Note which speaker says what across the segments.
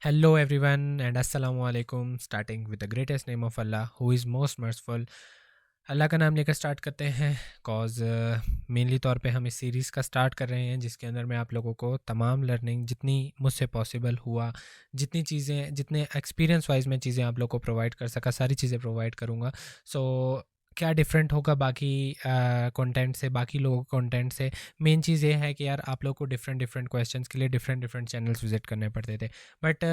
Speaker 1: Hello, everyone, and Assalamu alaikum. Starting with the greatest name of Allah, who is most merciful. अल्लाह का नाम लेकर start करते हैं cause mainly तौर पे हम इस सीरीज़ का स्टार्ट कर रहे हैं जिसके अंदर मैं आप लोगों को तमाम लर्निंग जितनी मुझसे पॉसिबल हुआ, जितनी चीज़ें, जितने एक्सपीरियंस वाइज मैं चीज़ें आप लोगों को प्रोवाइड कर सका, सारी चीज़ें प्रोवाइड करूँगा। सो क्या डिफरेंट होगा बाकी कंटेंट से, बाकी लोगों के कंटेंट से? मेन चीज़ ये है कि यार आप लोगों को डिफरेंट डिफरेंट क्वेश्चंस के लिए डिफरेंट डिफरेंट चैनल्स विजिट करने पड़ते थे, बट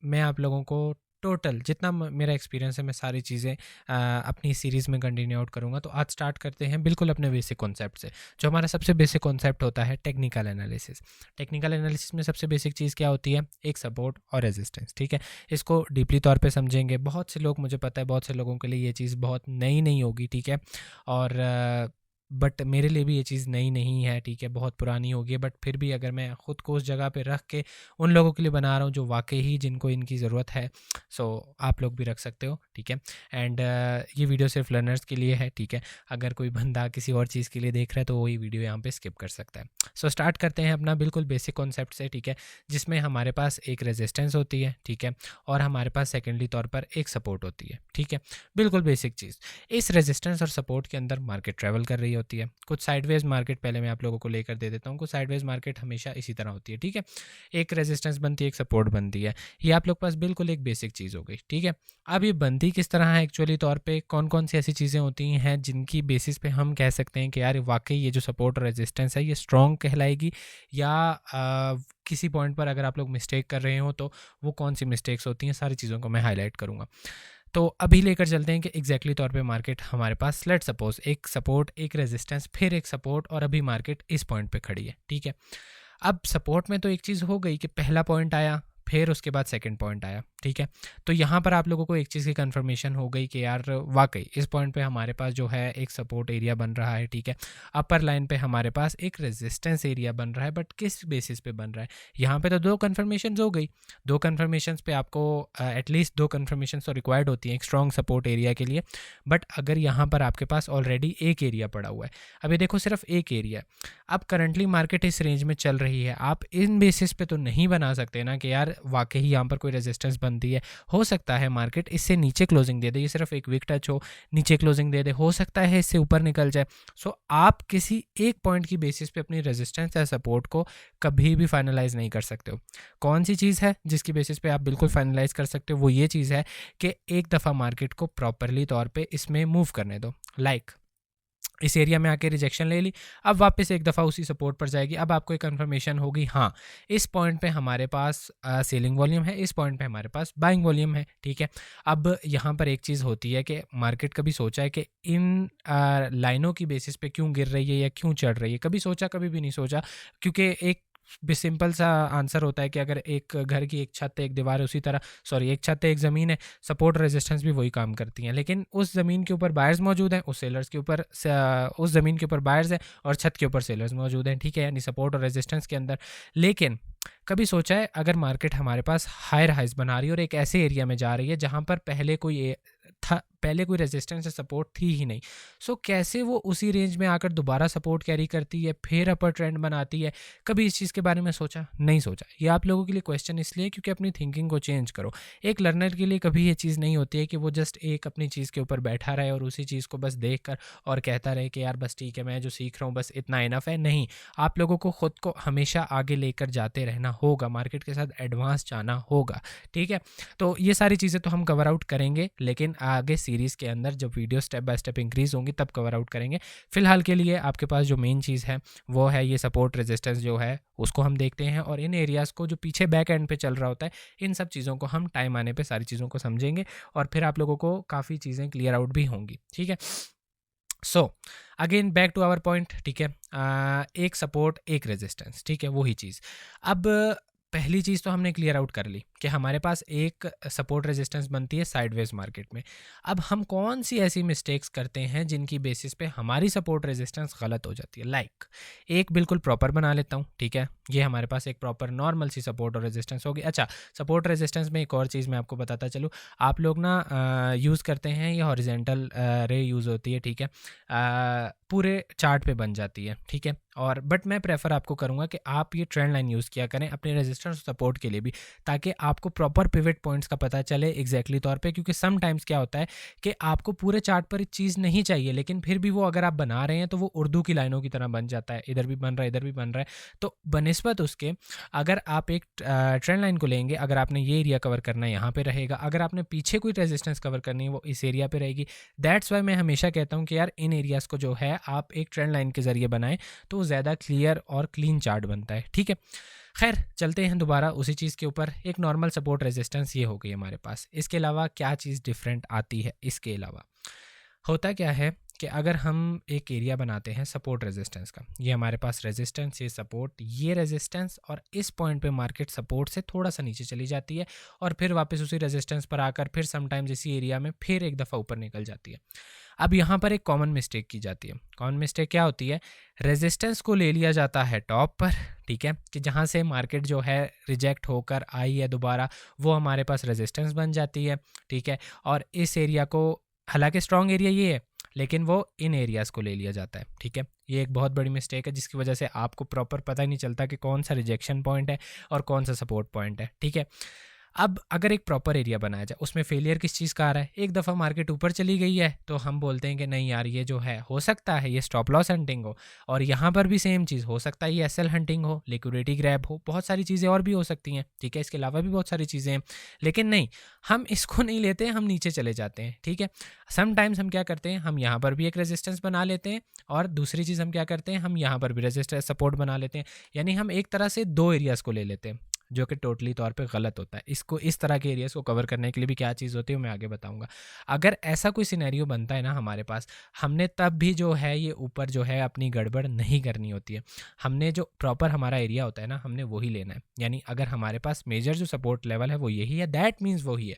Speaker 1: मैं आप लोगों को टोटल जितना मेरा एक्सपीरियंस है मैं सारी चीज़ें अपनी सीरीज़ में कंटिन्यू आउट करूँगा। तो आज स्टार्ट करते हैं बिल्कुल अपने बेसिक कॉन्सेप्ट से। जो हमारा सबसे बेसिक कॉन्सेप्ट होता है टेक्निकल एनालिसिस। टेक्निकल एनालिसिस में सबसे बेसिक चीज़ क्या होती है? एक सपोर्ट और रेजिस्टेंस, ठीक है। इसको डीपली तौर पे समझेंगे। बहुत से लोग, मुझे पता है बहुत से लोगों के लिए ये चीज़ बहुत नई नहीं होगी, ठीक है। और बट मेरे लिए भी ये चीज़ नई नहीं है, ठीक है, बहुत पुरानी होगी। बट फिर भी अगर मैं ख़ुद को उस जगह पे रख के उन लोगों के लिए बना रहा हूँ जो वाकई ही जिनको इनकी ज़रूरत है, सो आप लोग भी रख सकते हो, ठीक है। एंड ये वीडियो सिर्फ लर्नर्स के लिए है, ठीक है। अगर कोई बंदा किसी और चीज़ के लिए देख रहा है तो वही वीडियो यहाँ पे स्किप कर सकता है। सो स्टार्ट करते हैं अपना बिल्कुल बेसिक कॉन्सेप्ट से, ठीक है, जिसमें हमारे पास एक रेजिस्टेंस होती है, ठीक है, और हमारे पास सेकेंडली तौर पर एक सपोर्ट होती है, ठीक है। बिल्कुल बेसिक चीज़। इस रेजिस्टेंस और सपोर्ट के अंदर मार्केट ट्रैवल कर रही होती है। कुछ साइडवेज मार्केट पहले मैं आप लोगों को लेकर दे देता हूँ। कुछ साइडवेज मार्केट हमेशा इसी तरह होती है, ठीक है। एक रेजिस्टेंस बनती है, एक सपोर्ट बनती है। ये आप लोग पास बिल्कुल एक बेसिक चीज़ हो गई, ठीक है। अब ये बनती किस तरह है एक्चुअली तौर पे, कौन कौन सी ऐसी चीज़ें होती हैं जिनकी बेसिस पे हम कह सकते हैं कि यार वाकई ये जो सपोर्ट और रेजिस्टेंस है ये स्ट्रॉन्ग कहलाएगी, या किसी पॉइंट पर अगर आप लोग मिस्टेक कर रहे हो तो वो कौन सी मिस्टेक्स होती हैं, सारी चीज़ों को मैं हाईलाइट करूँगा। तो अभी लेकर चलते हैं कि एग्जैक्टली तौर पे मार्केट हमारे पास, लेट सपोज एक सपोर्ट, एक रेजिस्टेंस, फिर एक सपोर्ट, और अभी मार्केट इस पॉइंट पे खड़ी है, ठीक है। अब सपोर्ट में तो एक चीज़ हो गई कि पहला पॉइंट आया, फिर उसके बाद सेकंड पॉइंट आया, ठीक है। तो यहाँ पर आप लोगों को एक चीज़ की कंफर्मेशन हो गई कि यार वाकई इस पॉइंट पे हमारे पास जो है एक सपोर्ट एरिया बन रहा है, ठीक है। अपर लाइन पे हमारे पास एक रेजिस्टेंस एरिया बन रहा है, बट किस बेसिस पे बन रहा है? यहाँ पे तो दो कन्फर्मेशन हो गई। दो कन्फर्मेशन पे आपको एटलीस्ट दो कन्फर्मेशन तो रिक्वायर्ड होती हैं एक स्ट्रॉन्ग सपोर्ट एरिया के लिए। बट अगर यहाँ पर आपके पास ऑलरेडी एक एरिया पड़ा हुआ है, अभी देखो सिर्फ एक एरिया है। अब करंटली मार्केट इस रेंज में चल रही है, आप इन बेसिस पे तो नहीं बना सकते ना कि यार वाकई यहाँ पर कोई रेजिस्टेंस बनती है। हो सकता है मार्केट इससे नीचे क्लोजिंग दे दे, ये सिर्फ एक वीक टच हो, नीचे क्लोजिंग दे दे, हो सकता है इससे ऊपर निकल जाए। सो आप किसी एक पॉइंट की बेसिस पे अपनी रेजिस्टेंस या सपोर्ट को कभी भी फाइनलाइज नहीं कर सकते हो। कौन सी चीज़ है जिसकी बेसिस पे आप बिल्कुल फाइनलाइज कर सकते हो? वो ये चीज़ है कि एक दफ़ा मार्केट को प्रॉपरली तौर पे इसमें मूव करने दो। लाइक इस एरिया में आके रिजेक्शन ले ली, अब वापस एक दफ़ा उसी सपोर्ट पर जाएगी। अब आपको एक कंफर्मेशन होगी, हाँ इस पॉइंट पे हमारे पास सेलिंग वॉल्यूम है, इस पॉइंट पे हमारे पास बाइंग वॉल्यूम है, ठीक है। अब यहाँ पर एक चीज़ होती है कि मार्केट कभी सोचा है कि इन लाइनों की बेसिस पे क्यों गिर रही है या क्यों चढ़ रही है? कभी सोचा? कभी भी नहीं सोचा, क्योंकि एक सिंपल सा आंसर होता है कि अगर एक घर की एक छत है, एक दीवार है, उसी तरह सॉरी एक छत है, एक ज़मीन है, सपोर्ट रेजिस्टेंस भी वही काम करती हैं। लेकिन उस ज़मीन के ऊपर बायर्स मौजूद हैं, उस सेलर्स के ऊपर उस ज़मीन के ऊपर बायर्स हैं और छत के ऊपर सेलर्स मौजूद हैं, ठीक है, यानी सपोर्ट और रेजिस्टेंस के अंदर। लेकिन कभी सोचा है अगर मार्केट हमारे पास हायर हाइज बना रही है और एक ऐसे एरिया में जा रही है जहाँ पर पहले कोई रेजिस्टेंस या सपोर्ट थी ही नहीं, सो कैसे वो उसी रेंज में आकर दोबारा सपोर्ट कैरी करती है, फिर अपर ट्रेंड बनाती है? कभी इस चीज़ के बारे में सोचा? नहीं सोचा। ये आप लोगों के लिए क्वेश्चन इसलिए क्योंकि अपनी थिंकिंग को चेंज करो। एक लर्नर के लिए कभी ये चीज़ नहीं होती है कि वो जस्ट एक अपनी चीज़ के ऊपर बैठा रहे और उसी चीज़ को बस देख कर और कहता रहे कि यार बस ठीक है, मैं जो सीख रहा हूँ बस इतना इनफ है। नहीं, आप लोगों को खुद को हमेशा आगे लेकर जाते रहना होगा, मार्केट के साथ एडवांस जाना होगा, ठीक है। तो ये सारी चीज़ें तो हम कवर आउट करेंगे, लेकिन आगे सीरीज़ के अंदर जब video step by step increase होंगी तब कवर आउट करेंगे। फ़िलहाल के लिए आपके पास जो मेन चीज़ है वो है ये सपोर्ट रेजिस्टेंस जो है उसको हम देखते हैं, और इन एरियाज़ को जो पीछे बैक एंड पे चल रहा होता है, इन सब चीज़ों को हम टाइम आने पे सारी चीज़ों को समझेंगे और फिर आप लोगों को काफ़ी चीज़ें क्लियर आउट भी होंगी, ठीक है। So again back to our point, ठीक है। एक सपोर्ट एक रेजिस्टेंस, ठीक है, वही चीज़। अब पहली चीज़ तो हमने क्लियर आउट कर ली कि हमारे पास एक सपोर्ट रेजिस्टेंस बनती है साइडवेज मार्केट में। अब हम कौन सी ऐसी मिस्टेक्स करते हैं जिनकी बेसिस पे हमारी सपोर्ट रेजिस्टेंस गलत हो जाती है? लाइक एक बिल्कुल प्रॉपर बना लेता हूँ, ठीक है, ये हमारे पास एक प्रॉपर नॉर्मल सी सपोर्ट और रेजिस्टेंस होगी। अच्छा, सपोर्ट रेजिस्टेंस में एक और चीज़ मैं आपको बताता चलूँ, आप लोग ना यूज़ करते हैं ये हॉरिजेंटल रे यूज़ होती है, ठीक है, पूरे चार्ट पे बन जाती है, ठीक है। और बट मैं प्रेफर आपको करूँगा कि आप ये ट्रेंड लाइन यूज़ किया करें अपने रेजिस्टेंस सपोर्ट के लिए भी, ताकि आपको प्रॉपर पिवट पॉइंट्स का पता चले एग्जैक्टली तौर पे, क्योंकि समटाइम्स क्या होता है कि आपको पूरे चार्ट पर एक चीज़ नहीं चाहिए, लेकिन फिर भी वो अगर आप बना रहे हैं तो वो उर्दू की लाइनों की तरह बन जाता है, इधर भी बन रहा है इधर भी बन रहा है। तो बनिस्बत उसके अगर आप एक ट्रेंड लाइन को लेंगे, अगर आपने ये एरिया कवर करना है यहाँ पे रहेगा, अगर आपने पीछे कोई रेजिस्टेंस कवर करनी है वो इस एरिया पे रहेगी। दैट्स वाई मैं हमेशा कहता हूँ कि यार इन एरियाज़ को जो है आप एक ट्रेंड लाइन के ज़रिए बनाएं तो वो ज़्यादा क्लियर और क्लीन चार्ट बनता है। ठीक है, खैर चलते हैं दोबारा उसी चीज़ के ऊपर। एक नॉर्मल सपोर्ट रेजिस्टेंस ये हो गई हमारे पास। इसके अलावा क्या चीज़ डिफरेंट आती है, इसके अलावा होता क्या है कि अगर हम एक एरिया बनाते हैं सपोर्ट रेजिस्टेंस का, ये हमारे पास रेजिस्टेंस, ये सपोर्ट, ये रेजिस्टेंस, और इस पॉइंट पे मार्केट सपोर्ट से थोड़ा सा नीचे चली जाती है और फिर वापस उसी रेजिस्टेंस पर आकर फिर समटाइम्स इसी एरिया में फिर एक दफ़ा ऊपर निकल जाती है। अब यहाँ पर एक कॉमन मिस्टेक की जाती है। कॉमन मिस्टेक क्या होती है, रेजिस्टेंस को ले लिया जाता है टॉप पर, ठीक है, कि जहाँ से मार्केट जो है रिजेक्ट होकर आई है दोबारा, वो हमारे पास रेजिस्टेंस बन जाती है। ठीक है, और इस एरिया को, हालांकि स्ट्रॉन्ग एरिया ये है, लेकिन वो इन एरियाज़ को ले लिया जाता है। ठीक है, ये एक बहुत बड़ी मिस्टेक है जिसकी वजह से आपको प्रॉपर पता ही नहीं चलता कि कौन सा रिजेक्शन पॉइंट है और कौन सा सपोर्ट पॉइंट है। ठीक है, अब अगर एक प्रॉपर एरिया बनाया जाए, उसमें फेलियर किस चीज़ का आ रहा है, एक दफ़ा मार्केट ऊपर चली गई है तो हम बोलते हैं कि नहीं यार ये जो है हो सकता है ये स्टॉप लॉस हंटिंग हो, और यहाँ पर भी सेम चीज़ हो सकता है ये एसएल हंटिंग हो, लिक्विडिटी ग्रैब हो, बहुत सारी चीज़ें और भी हो सकती हैं। ठीक है, इसके अलावा भी बहुत सारी चीज़ें हैं, लेकिन नहीं, हम इसको नहीं लेते हैं, हम नीचे चले जाते हैं। ठीक है, समटाइम्स हम क्या करते हैं, हम यहाँ पर भी एक रेजिस्टेंस बना लेते हैं, और दूसरी चीज़ हम क्या करते हैं, हम यहाँ पर भी रेजिस्टेंस सपोर्ट बना लेते हैं। यानी हम एक तरह से दो एरियाज़ को ले लेते हैं, जो कि टोटली तौर पे गलत होता है। इसको, इस तरह के एरियाज़ को कवर करने के लिए भी क्या चीज़ होती है वो मैं आगे बताऊंगा। अगर ऐसा कोई सिनेरियो बनता है ना हमारे पास, हमने तब भी जो है ये ऊपर जो है अपनी गड़बड़ नहीं करनी होती है। हमने जो प्रॉपर हमारा एरिया होता है ना, हमने वही लेना है। यानी अगर हमारे पास मेजर जो सपोर्ट लेवल है वो यही है, दैट मीन्स वही है।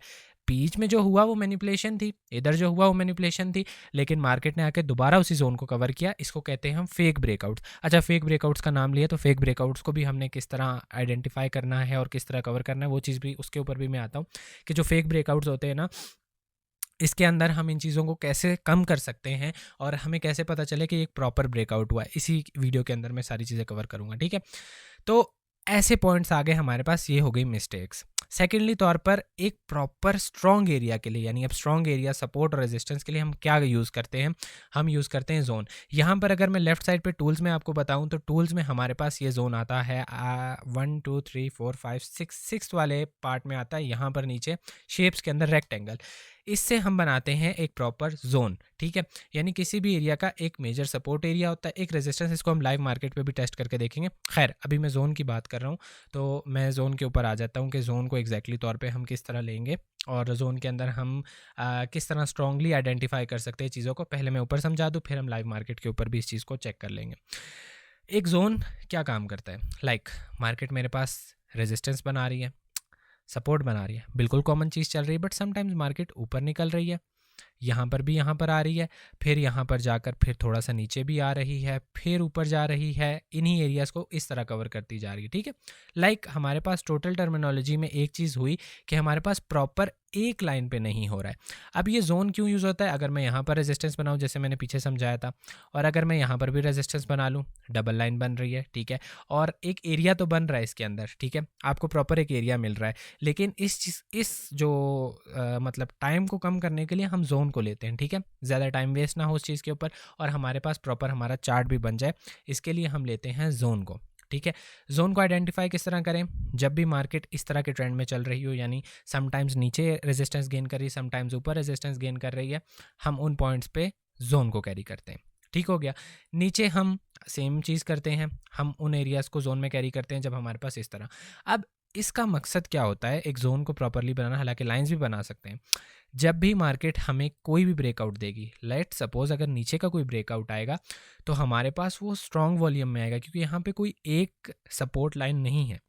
Speaker 1: बीच में जो हुआ वो मैनिपुलेशन थी, इधर जो हुआ वो मैनिपुलेशन थी, लेकिन मार्केट ने आके दोबारा उसी जोन को कवर किया। इसको कहते हैं हम फेक ब्रेकआउट्स। अच्छा, फेक ब्रेकआउट्स का नाम लिया तो फेक ब्रेकआउट्स को भी हमने किस तरह आइडेंटिफाई करना है और किस तरह कवर करना है वो चीज़ भी, उसके ऊपर भी मैं आता हूँ कि जो फेक ब्रेकआउट्स होते हैं ना, इसके अंदर हम इन चीज़ों को कैसे कम कर सकते हैं और हमें कैसे पता चले कि एक प्रॉपर ब्रेकआउट हुआ है। इसी वीडियो के अंदर मैं सारी चीज़ें कवर करूँगा। ठीक है, तो ऐसे पॉइंट्स आ गए हमारे पास, ये हो गई मिस्टेक्स। सेकेंडली तौर पर एक प्रॉपर स्ट्रॉन्ग एरिया के लिए, यानी अब स्ट्रॉन्ग एरिया सपोर्ट और रेजिस्टेंस के लिए हम क्या यूज़ करते हैं, हम यूज़ करते हैं जोन। यहाँ पर अगर मैं लेफ्ट साइड पे टूल्स में आपको बताऊँ तो टूल्स में हमारे पास ये जोन आता है 1 2 3 4 5 6 वाले पार्ट में आता है, यहाँ पर नीचे शेप्स के अंदर रेक्टेंगल। इससे हम बनाते हैं एक प्रॉपर जोन। ठीक है, यानी किसी भी एरिया का एक मेजर सपोर्ट एरिया होता है, एक रेजिस्टेंस। इसको हम लाइव मार्केट पे भी टेस्ट करके देखेंगे। खैर अभी मैं जोन की बात कर रहा हूँ, तो मैं जोन के ऊपर आ जाता हूँ कि जोन को एग्जैक्टली तौर पे हम किस तरह लेंगे और जोन के अंदर हम किस तरह स्ट्रांगली आइडेंटिफाई कर सकते हैं चीज़ों को। पहले मैं ऊपर समझा दूँ, फिर हम लाइव मार्केट के ऊपर भी इस चीज़ को चेक कर लेंगे। एक जोन क्या काम करता है, लाइक मार्केट मेरे पास रेजिस्टेंस बना रही है, सपोर्ट बना रही है, बिल्कुल कॉमन चीज़ चल रही है, बट समटाइम्स मार्केट ऊपर निकल रही है, यहाँ पर भी यहाँ पर आ रही है, फिर यहाँ पर जाकर फिर थोड़ा सा नीचे भी आ रही है, फिर ऊपर जा रही है। इन्हीं एरियाज़ को इस तरह कवर करती जा रही है। ठीक है, लाइक हमारे पास टोटल टर्मिनोलॉजी में एक चीज़ हुई कि हमारे पास प्रॉपर एक लाइन पे नहीं हो रहा है। अब ये जोन क्यों यूज़ होता है, अगर मैं यहाँ पर रेजिस्टेंस बनाऊँ जैसे मैंने पीछे समझाया था, और अगर मैं यहाँ पर भी रेजिस्टेंस बना लूँ, डबल लाइन बन रही है। ठीक है, और एक एरिया तो बन रहा है इसके अंदर। ठीक है, आपको प्रॉपर एक एरिया मिल रहा है, लेकिन इस जो मतलब टाइम को कम करने के लिए हम जोन को लेते हैं। ठीक है, ज़्यादा टाइम वेस्ट ना हो उस चीज़ के ऊपर और हमारे पास प्रॉपर हमारा चार्ट भी बन जाए, इसके लिए हम लेते हैं जोन को। ठीक है, जोन को आइडेंटिफाई किस तरह करें, जब भी मार्केट इस तरह के ट्रेंड में चल रही हो, यानी समटाइम्स नीचे रेजिस्टेंस गेन कर रही है, समटाइम्स ऊपर रेजिस्टेंस गेन कर रही है, हम उन पॉइंट्स पे जोन को कैरी करते हैं। ठीक हो गया, नीचे हम सेम चीज़ करते हैं, हम उन एरियाज़ को जोन में कैरी करते हैं जब हमारे पास इस तरह। अब इसका मकसद क्या होता है, एक जोन को प्रॉपरली बनाना, हालांकि लाइंस भी बना सकते हैं। जब भी मार्केट हमें कोई भी ब्रेकआउट देगी, लेट सपोज अगर नीचे का कोई ब्रेकआउट आएगा तो हमारे पास वो स्ट्रॉन्ग वॉल्यूम में आएगा, क्योंकि यहाँ पे कोई एक सपोर्ट लाइन नहीं है।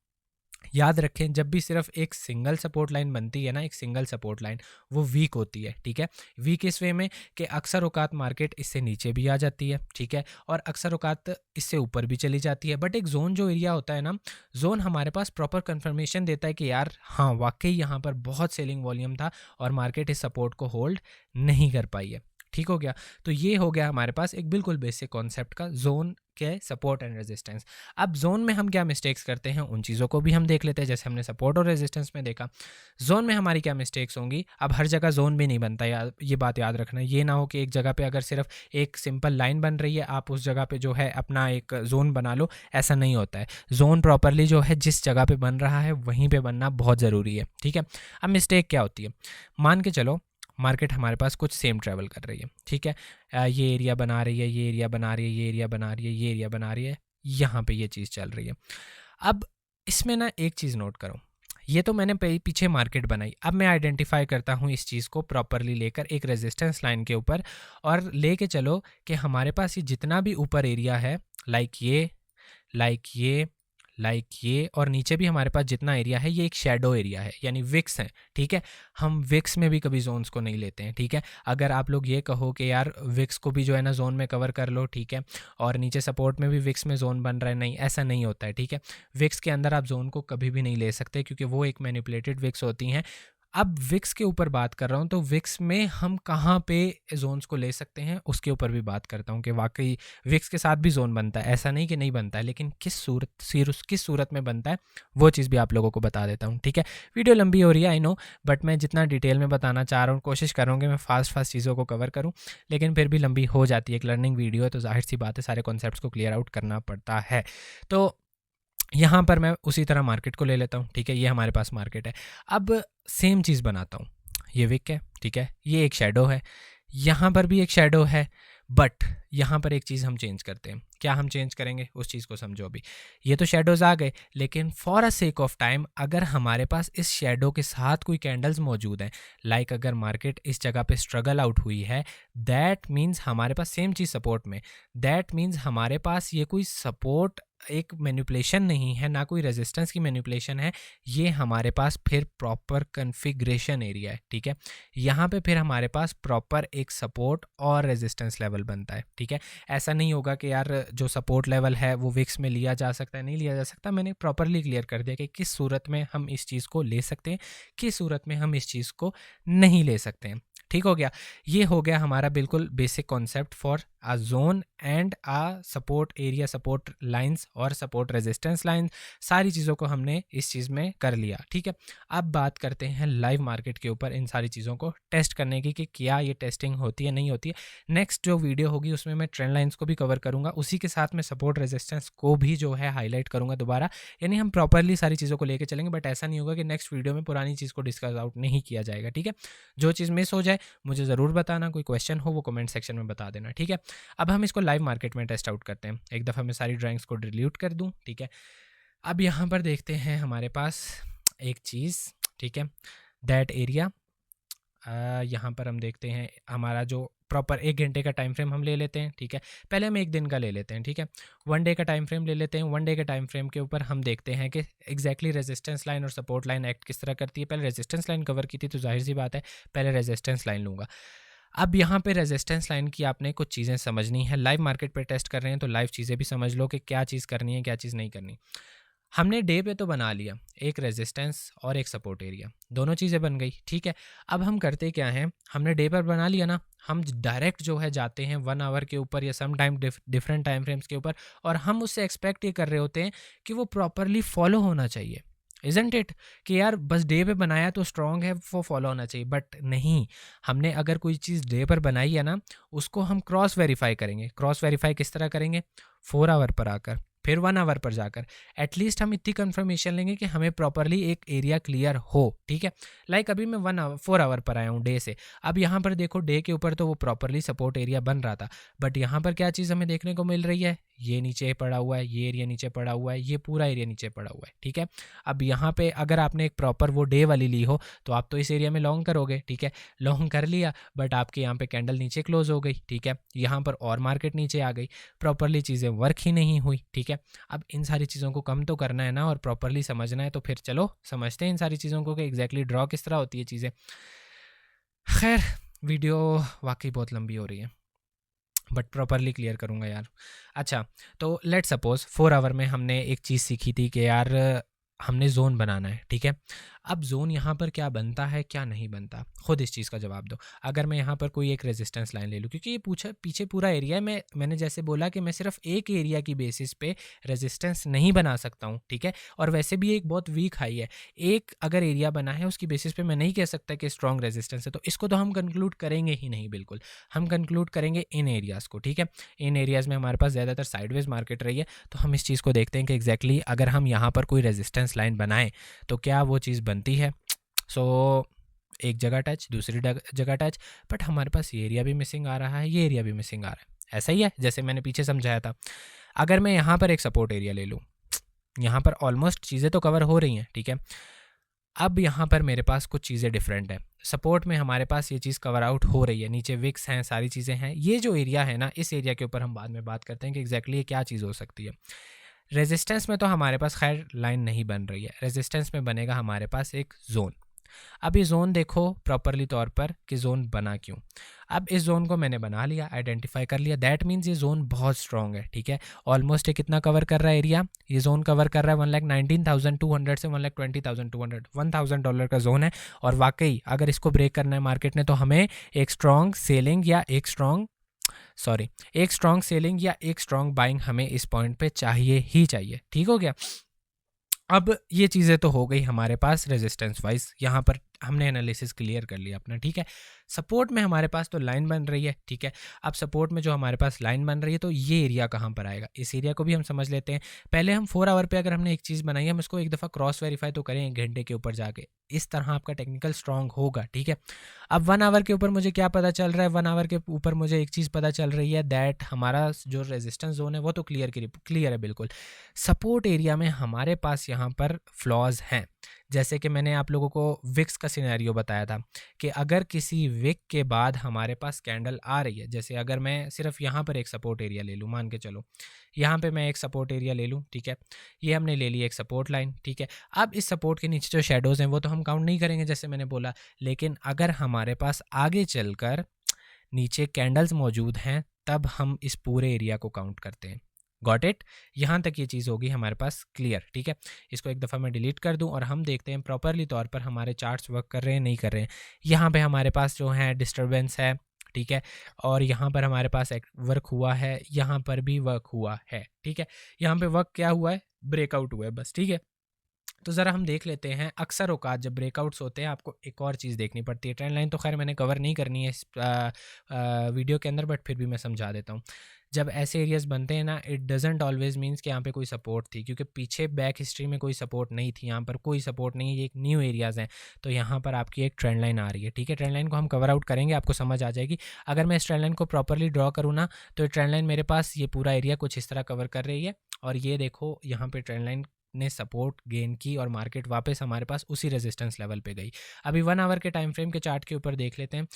Speaker 1: याद रखें, जब भी सिर्फ एक सिंगल सपोर्ट लाइन बनती है ना, एक सिंगल सपोर्ट लाइन, वो वीक होती है। ठीक है, वीक इस वे में कि अक्सर औकात मार्केट इससे नीचे भी आ जाती है। ठीक है, और अक्सर औकात इससे ऊपर भी चली जाती है। बट एक जोन जो एरिया होता है ना, जोन हमारे पास प्रॉपर कंफर्मेशन देता है कि यार हाँ वाकई यहाँ पर बहुत सेलिंग वॉल्यूम था और मार्केट इस सपोर्ट को होल्ड नहीं कर पाई है। ठीक हो गया। तो ये हो गया हमारे पास एक बिल्कुल बेसिक कॉन्सेप्ट का जोन के सपोर्ट एंड रेजिस्टेंस। अब जोन में हम क्या मिस्टेक्स करते हैं उन चीज़ों को भी हम देख लेते हैं, जैसे हमने सपोर्ट और रेजिस्टेंस में देखा। जोन में हमारी क्या मिस्टेक्स होंगी, अब हर जगह जोन भी नहीं बनता, ये बात याद रखना। ये ना हो कि एक जगह पे अगर सिर्फ एक सिंपल लाइन बन रही है आप उस जगह पे जो है अपना एक जोन बना लो, ऐसा नहीं होता है। जोन प्रॉपरली जो है जिस जगह पे बन रहा है वहीं पे बनना बहुत ज़रूरी है, ठीक है। अब मिस्टेक क्या होती है, मान के चलो मार्केट हमारे पास कुछ सेम ट्रैवल कर रही है, ठीक है। ये एरिया बना रही है, ये एरिया बना रही है, ये एरिया बना रही है, ये एरिया बना रही है, यहाँ पे ये चीज़ चल रही है। अब इसमें ना एक चीज़ नोट करो, ये तो मैंने पीछे मार्केट बनाई, अब मैं आइडेंटिफाई करता हूँ इस चीज़ को प्रॉपरली लेकर एक रेजिस्टेंस लाइन के ऊपर, और लेके चलो कि हमारे पास ये जितना भी ऊपर एरिया है, लाइक ये और नीचे भी हमारे पास जितना एरिया है, ये एक शेडो एरिया है, यानी विक्स है, ठीक है। हम विक्स में भी कभी जोन्स को नहीं लेते हैं, ठीक है। अगर आप लोग ये कहो कि यार विक्स को भी जो है ना जोन में कवर कर लो, ठीक है, और नीचे सपोर्ट में भी विक्स में जोन बन रहा है, नहीं, ऐसा नहीं होता है, ठीक है। विक्स के अंदर आप जोन को कभी भी नहीं ले सकते क्योंकि वो एक मैनिपुलेटेड विक्स होती हैं। अब विक्स के ऊपर बात कर रहा हूँ, तो विक्स में हम कहाँ पे जोन्स को ले सकते हैं उसके ऊपर भी बात करता हूँ कि वाकई विक्स के साथ भी जोन बनता है, ऐसा नहीं कि नहीं बनता है, लेकिन किस सूरत में बनता है वो चीज़ भी आप लोगों को बता देता हूँ, ठीक है। वीडियो लंबी हो रही है आई नो, बट मैं जितना डिटेल में बताना चाह रहा हूँ कोशिश कर रहा हूँ कि मैं फास्ट चीज़ों को कवर करूँ, लेकिन फिर भी लंबी हो जाती है। एक लर्निंग वीडियो है तो जाहिर सी बात है सारे कॉन्सेप्ट्स को क्लियर आउट करना पड़ता है। तो यहाँ पर मैं उसी तरह मार्केट को ले लेता हूँ, ठीक है। ये हमारे पास मार्केट है, अब सेम चीज़ बनाता हूँ, ये विक है, ठीक है, ये एक शेडो है, यहाँ पर भी एक शेडो है, बट यहाँ पर एक चीज़ हम चेंज करते हैं। क्या हम चेंज करेंगे उस चीज़ को समझो। अभी ये तो शेडोज़ आ गए, लेकिन for a sake of time अगर हमारे पास इस शेडो के साथ कोई कैंडल्स मौजूद हैं, लाइक अगर मार्केट इस जगह पे स्ट्रगल आउट हुई है, दैट मीन्स हमारे पास सेम चीज़ सपोर्ट में, दैट मीन्स हमारे पास ये कोई सपोर्ट एक मैनिपुलेशन नहीं है, ना कोई रेजिस्टेंस की मैनिपुलेशन है, ये हमारे पास फिर प्रॉपर कन्फिग्रेशन एरिया है, ठीक है। यहाँ पे फिर हमारे पास प्रॉपर एक सपोर्ट और रेजिस्टेंस लेवल बनता है, ठीक है। ऐसा नहीं होगा कि यार जो सपोर्ट लेवल है वो विक्स में लिया जा सकता है, नहीं लिया जा सकता। मैंने प्रॉपरली क्लियर कर दिया कि किस सूरत में हम इस चीज़ को ले सकते हैं, किस सूरत में हम इस चीज़ को नहीं ले सकते हैं, ठीक हो गया। ये हो गया हमारा बिल्कुल basic concept for a zone and a support area, support lines और सपोर्ट रेजिस्टेंस लाइंस, सारी चीज़ों को हमने इस चीज़ में कर लिया, ठीक है। अब बात करते हैं लाइव मार्केट के ऊपर इन सारी चीज़ों को टेस्ट करने की कि क्या ये टेस्टिंग होती है नहीं होती है। नेक्स्ट जो वीडियो होगी उसमें मैं ट्रेंड लाइंस को भी कवर करूँगा, उसी के साथ मैं सपोर्ट रेजिस्टेंस को भी जो है हाईलाइट करूँगा दोबारा, यानी हम प्रॉपरली सारी चीज़ों को लेकर चलेंगे। बट ऐसा नहीं होगा कि नेक्स्ट वीडियो में पुरानी चीज़ को डिस्कस आउट नहीं किया जाएगा, ठीक है। जो चीज़ मिस हो जाए मुझे ज़रूर बताना, कोई क्वेश्चन हो वो कमेंट सेक्शन में बता देना, ठीक है। अब हम इसको लाइव मार्केट में टेस्ट आउट करते हैं। एक दफ़ा मैं सारी ड्राइंग्स को डिलीट कर दूं, ठीक है। अब यहाँ पर देखते हैं हमारे पास एक चीज़, ठीक है, दैट एरिया। यहाँ पर हम देखते हैं हमारा जो प्रॉपर 1 घंटे का टाइम फ्रेम हम ले लेते हैं, ठीक है। पहले हम 1 दिन का ले लेते हैं, ठीक है। 1 डे का टाइम फ्रेम ले लेते हैं। 1 डे के टाइम फ्रेम के ऊपर हम देखते हैं कि एग्जैक्टली रेजिस्टेंस लाइन और सपोर्ट लाइन एक्ट किस तरह करती है। पहले रेजिस्टेंस लाइन कवर की थी तो जाहिर सी बात है पहले रेजिस्टेंस लाइन लूँगा। अब यहाँ पे रेजिस्टेंस लाइन की आपने कुछ चीज़ें समझनी है। लाइव मार्केट पे टेस्ट कर रहे हैं तो लाइव चीज़ें भी समझ लो कि क्या चीज़ करनी है क्या चीज़ नहीं करनी। हमने डे पे तो बना लिया एक रेजिस्टेंस और एक सपोर्ट एरिया, दोनों चीज़ें बन गई, ठीक है। अब हम करते क्या हैं, हमने डे पर बना लिया ना, हम डायरेक्ट जो है जाते हैं 1 आवर के ऊपर या some time different time frames के ऊपर, और हम उससे एक्सपेक्ट ये कर रहे होते हैं कि वो प्रॉपरली फॉलो होना चाहिए, इजंट इट, कि यार बस डे पे बनाया तो स्ट्रॉन्ग है वो फॉलो होना चाहिए। बट नहीं, हमने अगर कोई चीज़ डे पर बनाई है ना उसको हम क्रॉस वेरीफाई करेंगे। क्रॉस वेरीफाई किस तरह करेंगे, 4 आवर पर आकर, फिर 1 आवर पर जाकर एटलीस्ट हम इतनी कंफर्मेशन लेंगे कि हमें प्रॉपरली एक एरिया क्लियर हो, ठीक है। लाइक अभी मैं 4 आवर पर आया हूँ डे से। अब यहाँ पर देखो डे के ऊपर तो वो प्रॉपरली सपोर्ट एरिया बन रहा था, बट यहाँ पर क्या चीज़ हमें देखने को मिल रही है, ये नीचे पड़ा हुआ है, ये एरिया नीचे पड़ा हुआ है, ये पूरा एरिया नीचे पड़ा हुआ है, ठीक है। अब यहाँ पे अगर आपने एक प्रॉपर वो डे वाली ली हो तो आप तो इस एरिया में लॉन्ग करोगे, ठीक है। लॉन्ग कर लिया बट आपके यहाँ पे कैंडल नीचे क्लोज हो गई, ठीक है। यहाँ पर और मार्केट नीचे आ गई, प्रॉपरली चीज़ें वर्क ही नहीं हुई, ठीक है। अब इन सारी चीज़ों को कम तो करना है ना और प्रॉपरली समझना है, तो फिर चलो समझते हैं इन सारी चीज़ों को कि एग्जैक्टली ड्रॉ किस तरह होती है चीज़ें। खैर वीडियो वाकई बहुत लंबी हो रही है बट प्रॉपरली क्लियर करूँगा यार। अच्छा, तो लेट सपोज 4 आवर में हमने एक चीज़ सीखी थी कि यार हमने जोन बनाना है, ठीक है। अब जोन यहाँ पर क्या बनता है क्या नहीं बनता, खुद इस चीज़ का जवाब दो। अगर मैं यहाँ पर कोई एक रेजिस्टेंस लाइन ले लूँ, क्योंकि ये पूछा पीछे पूरा एरिया है, मैंने जैसे बोला कि मैं सिर्फ एक एरिया की बेसिस पे रेजिस्टेंस नहीं बना सकता हूँ, ठीक है। और वैसे भी एक बहुत वीक हाई है, एक अगर एरिया बना है उसकी बेसिस पे मैं नहीं कह सकता कि स्ट्रॉन्ग रेजिस्टेंस है, तो इसको तो हम कंक्लूड करेंगे ही नहीं, बिल्कुल हम कंक्लूड करेंगे इन एरियाज़ को, ठीक है। इन एरियाज़ में हमारे पास ज़्यादातर साइडवेज मार्केट रही है, तो हम इस चीज़ को देखते हैं कि एग्जैक्टली अगर हम यहाँ पर कोई रेजिस्टेंस लाइन बनाएं तो क्या वो चीज़ बनती है। सो एक जगह टच, दूसरी जगह टच, बट हमारे पास ये एरिया भी मिसिंग आ रहा है, ये एरिया भी मिसिंग आ रहा है। ऐसा ही है जैसे मैंने पीछे समझाया था। अगर मैं यहाँ पर एक सपोर्ट एरिया ले लूँ, यहाँ पर ऑलमोस्ट चीज़ें तो कवर हो रही हैं, ठीक है। अब यहाँ पर मेरे पास कुछ चीज़ें डिफरेंट है। सपोर्ट में हमारे पास ये चीज़ कवर आउट हो रही है, नीचे विक्स हैं, सारी चीज़ें हैं। ये जो एरिया है ना, इस एरिया के ऊपर हम बाद में बात करते हैं कि एग्जैक्टली ये क्या चीज़ हो सकती है। रेजिस्टेंस में तो हमारे पास खैर लाइन नहीं बन रही है, रेजिस्टेंस में बनेगा हमारे पास एक जोन। अब ये जोन देखो प्रॉपरली तौर पर कि जोन बना क्यों। अब इस जोन को मैंने बना लिया, आइडेंटिफाई कर लिया, दैट मीन्स ये जोन बहुत स्ट्रॉन्ग है, ठीक है। ऑलमोस्ट ये कितना कवर कर रहा है एरिया, ये जोन कवर कर रहा है 1,19,200 से 1,20,200, $1,000 का जोन है। और वाकई अगर इसको ब्रेक करना है मार्केट ने, तो हमें एक स्ट्रॉन्ग सेलिंग या एक स्ट्रॉन्ग बाइंग हमें इस पॉइंट पे चाहिए ही चाहिए, ठीक हो गया। अब ये चीज़ें तो हो गई हमारे पास रेजिस्टेंस वाइज, यहाँ पर हमने एनालिसिस क्लियर कर लिया अपना, ठीक है। सपोर्ट में हमारे पास तो लाइन बन रही है, ठीक है। अब सपोर्ट में जो हमारे पास लाइन बन रही है, तो ये एरिया कहाँ पर आएगा, इस एरिया को भी हम समझ लेते हैं। पहले हम 4 आवर पे अगर हमने एक चीज़ बनाई है, हम इसको एक दफ़ा क्रॉस वेरीफाई तो करें 1 घंटे के ऊपर जाके, इस तरह आपका टेक्निकल स्ट्रॉन्ग होगा, ठीक है। अब 1 आवर के ऊपर मुझे क्या पता चल रहा है, 1 आवर के ऊपर मुझे एक चीज़ पता चल रही है, दैट हमारा जो रेजिस्टेंस जोन है वो तो क्लियर है बिल्कुल। सपोर्ट एरिया में हमारे पास यहाँ पर फ्लॉज हैं, जैसे कि मैंने आप लोगों को विक्स का सिनेरियो बताया था कि अगर किसी विक के बाद हमारे पास कैंडल आ रही है, जैसे अगर मैं सिर्फ यहाँ पर एक सपोर्ट एरिया ले लूँ, मान के चलो यहाँ पे मैं एक सपोर्ट एरिया ले लूँ, ठीक है। ये हमने ले ली एक सपोर्ट लाइन, ठीक है। अब इस सपोर्ट के नीचे जो शेडोज़ हैं वो तो हम काउंट नहीं करेंगे जैसे मैंने बोला, लेकिन अगर हमारे पास आगे चलकर नीचे कैंडल्स मौजूद हैं, तब हम इस पूरे एरिया को काउंट करते हैं। गॉट इट, यहाँ तक ये चीज़ होगी हमारे पास क्लियर, ठीक है। इसको एक दफ़ा मैं डिलीट कर दूँ और हम देखते हैं प्रॉपरली तौर पर हमारे चार्ट्स वर्क कर रहे हैं नहीं कर रहे हैं। यहाँ पे हमारे पास जो है डिस्टर्बेंस है, ठीक है। और यहाँ पर हमारे पास वर्क हुआ है, यहाँ पर भी वर्क हुआ है, ठीक है। यहाँ पे वर्क क्या हुआ है, ब्रेकआउट हुआ है बस, ठीक है। तो ज़रा हम देख लेते हैं, अक्सर औकात जब ब्रेकआउट्स होते हैं आपको एक और चीज़ देखनी पड़ती है। ट्रेंड लाइन तो खैर मैंने कवर नहीं करनी है इस वीडियो के अंदर, बट फिर भी मैं समझा देता हूँ। जब ऐसे एरियाज बनते हैं ना, इट डजेंट ऑलवेज मीन्स कि यहाँ पे कोई सपोर्ट थी, क्योंकि पीछे बैक हिस्ट्री में कोई सपोर्ट नहीं थी, यहाँ पर कोई सपोर्ट नहीं है, ये एक न्यू एरियाज़ हैं। तो यहाँ पर आपकी एक ट्रेंड लाइन आ रही है, ठीक है। ट्रेंड लाइन को हम कवर आउट करेंगे, आपको समझ आ जाएगी। अगर मैं इस ट्रेंड लाइन को प्रॉपरली ड्रॉ करूँ ना, तो ये ट्रेंड लाइन मेरे पास ये पूरा एरिया कुछ इस तरह कवर कर रही है, और ये देखो यहाँ पे ट्रेंड लाइन ने सपोर्ट गेन की और मार्केट वापस हमारे पास उसी रेजिस्टेंस लेवल पे गई। अभी 1 आवर के टाइम फ्रेम के चार्ट के ऊपर देख लेते हैं।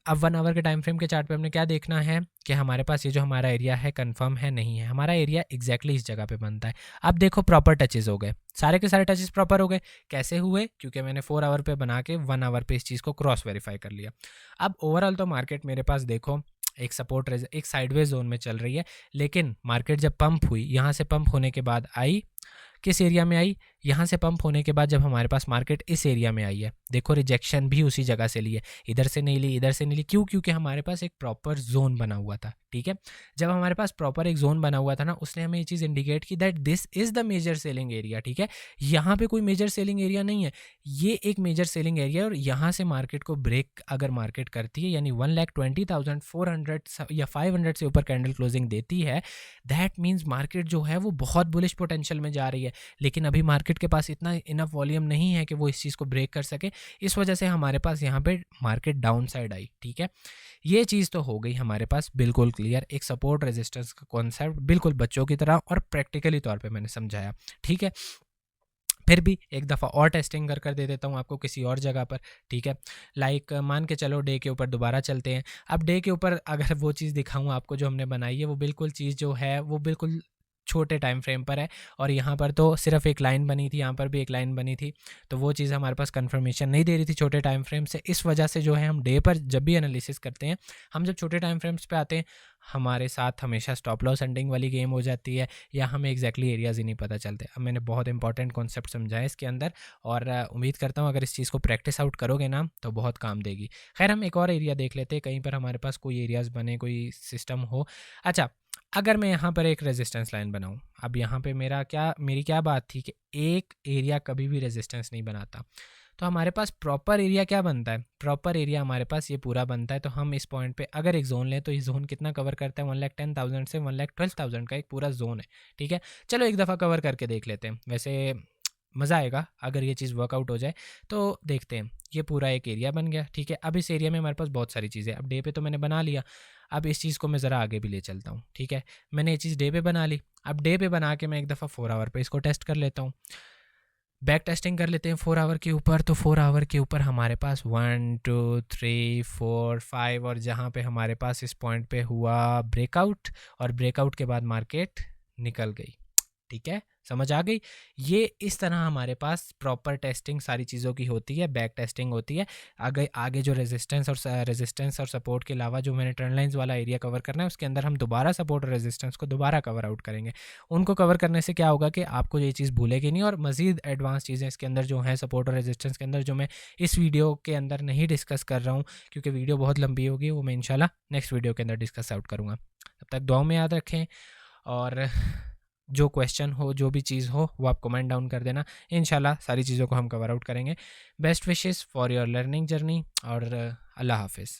Speaker 1: अब 1 आवर के टाइम फ्रेम के चार्ट पे हमने क्या देखना है कि हमारे पास ये जो हमारा एरिया है कंफर्म है नहीं है, हमारा एरिया एग्जैक्टली इस जगह पे बनता है। अब देखो प्रॉपर टचेस हो गए, सारे के सारे टचेस प्रॉपर हो गए। कैसे हुए, क्योंकि मैंने 4 आवर पे बना के 1 आवर पे इस चीज़ को क्रॉस वेरीफाई कर लिया। अब ओवरऑल तो मार्केट मेरे पास देखो एक सपोर्ट एक साइडवेज जोन में चल रही है, लेकिन मार्केट जब पंप हुई, यहाँ से पंप होने के बाद आई किस एरिया में आई, यहाँ से पंप होने के बाद जब हमारे पास मार्केट इस एरिया में आई है, देखो रिजेक्शन भी उसी जगह से ली है, इधर से नहीं ली, इधर से नहीं ली, क्यों, क्योंकि हमारे पास एक प्रॉपर जोन बना हुआ था, ठीक है। जब हमारे पास प्रॉपर एक जोन बना हुआ था ना, उसने हमें ये चीज़ इंडिकेट की that this is the major selling area, ठीक है। यहाँ पे कोई मेजर सेलिंग एरिया नहीं है, ये एक मेजर सेलिंग एरिया है, और यहाँ से मार्केट को ब्रेक अगर मार्केट करती है, यानी 1,20,400 या 500 से ऊपर कैंडल क्लोजिंग देती है, दैट मीन्स मार्केट जो है वो बहुत बुलिश पोटेंशियल में जा रही है। लेकिन अभी मार्केट के पास इतना इनफ वॉल्यूम नहीं है कि वो इस चीज़ को ब्रेक कर सके, इस वजह से हमारे पास यहाँ पे मार्केट डाउन साइड आई, ठीक है। ये चीज़ तो हो गई हमारे पास बिल्कुल क्लियर, एक सपोर्ट रेजिस्टेंस का कॉन्सेप्ट बिल्कुल बच्चों की तरह और प्रैक्टिकली तौर पे मैंने समझाया, ठीक है। फिर भी एक दफ़ा और टेस्टिंग कर दे देता हूँ आपको किसी और जगह पर, ठीक है। लाइक मान के चलो डे के ऊपर दोबारा चलते हैं। अब डे के ऊपर अगर वो चीज़ दिखाऊँ आपको जो हमने बनाई है, वो बिल्कुल चीज़ जो है वो बिल्कुल छोटे टाइम फ्रेम पर है, और यहाँ पर तो सिर्फ एक लाइन बनी थी, यहाँ पर भी एक लाइन बनी थी, तो वो चीज़ हमारे पास कंफर्मेशन नहीं दे रही थी छोटे टाइम फ्रेम से। इस वजह से जो है हम डे पर जब भी एनालिसिस करते हैं, हम जब छोटे टाइम फ्रेम्स पे आते हैं, हमारे साथ हमेशा स्टॉप लॉस एंडिंग वाली गेम हो जाती है, या हमें एग्जैक्टली एरियाज़ ही नहीं पता चलते। अब मैंने बहुत इंपॉर्टेंट कॉन्सेप्ट समझाया इसके अंदर, और उम्मीद करता हूँ अगर इस चीज़ को प्रैक्टिस आउट करोगे ना तो बहुत काम देगी। खैर, हम एक और एरिया देख लेते हैं, कहीं पर हमारे पास कोई एरियाज़ बने, कोई सिस्टम हो। अच्छा, अगर मैं यहाँ पर एक रेजिस्टेंस लाइन बनाऊँ, अब यहाँ पे मेरी क्या बात थी कि एक एरिया कभी भी रेजिस्टेंस नहीं बनाता, तो हमारे पास प्रॉपर एरिया क्या बनता है? प्रॉपर एरिया हमारे पास ये पूरा बनता है। तो हम इस पॉइंट पे अगर एक जोन लें तो ये जोन कितना कवर करता है? 1,10,000 से 1,12,000 का एक पूरा जोन है, ठीक है। चलो एक दफ़ा कवर करके देख लेते हैं, वैसे मज़ा आएगा अगर ये चीज़ वर्कआउट हो जाए। तो देखते हैं, ये पूरा एक एरिया बन गया, ठीक है। अब इस एरिया में हमारे पास बहुत सारी चीज़ें, अब डे पे तो मैंने बना लिया, अब इस चीज़ को मैं ज़रा आगे भी ले चलता हूँ, ठीक है। मैंने ये चीज़ डे पे बना ली, अब डे पे बना के मैं एक दफ़ा 4 आवर पे इसको टेस्ट कर लेता हूँ, बैक टेस्टिंग कर लेते हैं 4 आवर के ऊपर। तो 4 आवर के ऊपर हमारे पास 1 2 3 4 5, और जहाँ पे हमारे पास इस पॉइंट पे हुआ ब्रेकआउट, और ब्रेकआउट के बाद मार्केट निकल गई, ठीक है, समझ आ गई। ये इस तरह हमारे पास प्रॉपर टेस्टिंग सारी चीज़ों की होती है, बैक टेस्टिंग होती है। आगे जो रेजिस्टेंस और सपोर्ट के अलावा जो मैंने ट्रेंड लाइंस वाला एरिया कवर करना है, उसके अंदर हम दोबारा सपोर्ट और रेजिस्टेंस को दोबारा कवर आउट करेंगे। उनको कवर करने से क्या होगा कि आपको ये चीज़ भूलेगी नहीं, और मज़ीद एडवांस चीज़ें इसके अंदर जो हैं सपोर्ट और रेजिस्टेंस के अंदर, जो मैं इस वीडियो के अंदर नहीं डिस्कस कर रहा हूँ क्योंकि वीडियो बहुत लंबी होगी, वो मैं इंशाल्लाह नेक्स्ट वीडियो के अंदर डिस्कस आउट करूँगा। तब तक दुआ में याद रखें, और जो क्वेश्चन हो, जो भी चीज़ हो, वो आप कमेंट डाउन कर देना, इंशाल्लाह सारी चीज़ों को हम कवर आउट करेंगे। Best wishes for your learning journey, और अल्लाह हाफिज़।